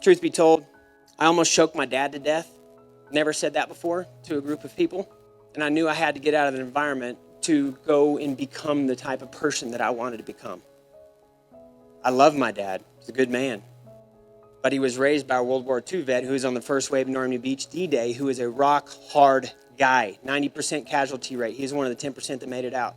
Truth be told, I almost choked my dad to death. Never said that before to a group of people. And I knew I had to get out of the environment to go and become the type of person that I wanted to become. I love my dad. He's a good man. But he was raised by a World War II vet who was on the first wave of Normandy Beach D-Day, who is a rock-hard guy, 90% casualty rate. He's one of the 10% that made it out.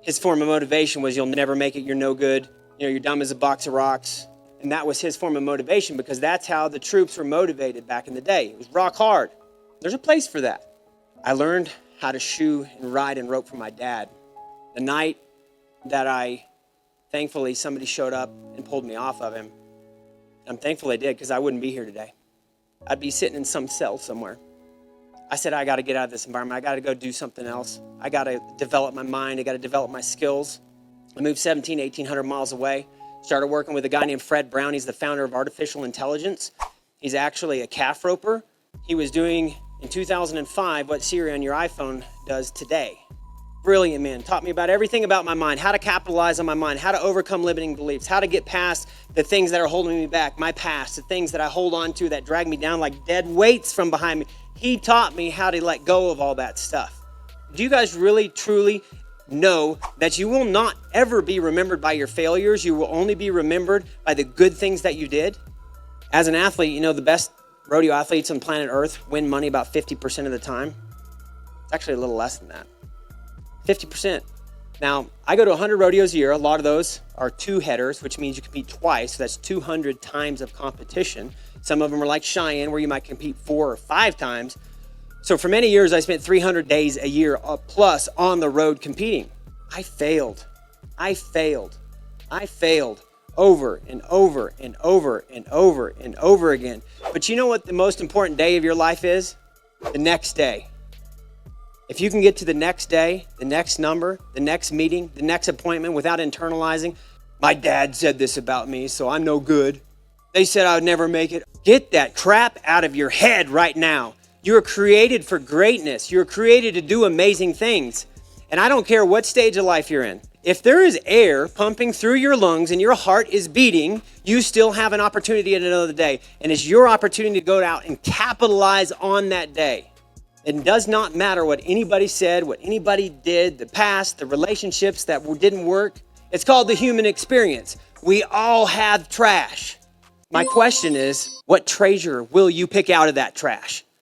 His form of motivation was, you'll never make it, you're no good, you're dumb as a box of rocks. And that was his form of motivation because that's how the troops were motivated back in the day. It was rock hard. There's a place for that. I learned how to shoe and ride and rope from my dad. The night that thankfully, somebody showed up and pulled me off of him. I'm thankful they did because I wouldn't be here today. I'd be sitting in some cell somewhere. I said, I got to get out of this environment. I got to go do something else. I got to develop my mind. I got to develop my skills. I moved 1,800 miles away. Started working with a guy named Fred Brown. He's the founder of artificial intelligence. He's actually a calf roper. He was doing in 2005 what Siri on your iPhone does today. Brilliant man. Taught me about everything about my mind, how to capitalize on my mind, how to overcome limiting beliefs, how to get past the things that are holding me back, my past, the things that I hold on to that drag me down like dead weights from behind me. He taught me how to let go of all that stuff. Do you guys really, truly know that you will not ever be remembered by your failures? You will only be remembered by the good things that you did? As an athlete, the best rodeo athletes on planet Earth win money about 50% of the time. It's actually a little less than that. 50%. Now, I go to 100 rodeos a year. A lot of those are two-headers, which means you compete twice. So that's 200 times of competition. Some of them are like Cheyenne, where you might compete 4 or 5 times. So for many years, I spent 300 days a year plus on the road competing. I failed over and over and over and over and over again. But you know what the most important day of your life is? The next day. If you can get to the next day, the next number, the next meeting, the next appointment without internalizing, my dad said this about me, so I'm no good. They said I would never make it. Get that crap out of your head right now. You are created for greatness. You're created to do amazing things. And I don't care what stage of life you're in. If there is air pumping through your lungs and your heart is beating, you still have an opportunity at another day. And it's your opportunity to go out and capitalize on that day. It does not matter what anybody said, what anybody did, the past, the relationships that didn't work. It's called the human experience. We all have trash. My question is, what treasure will you pick out of that trash?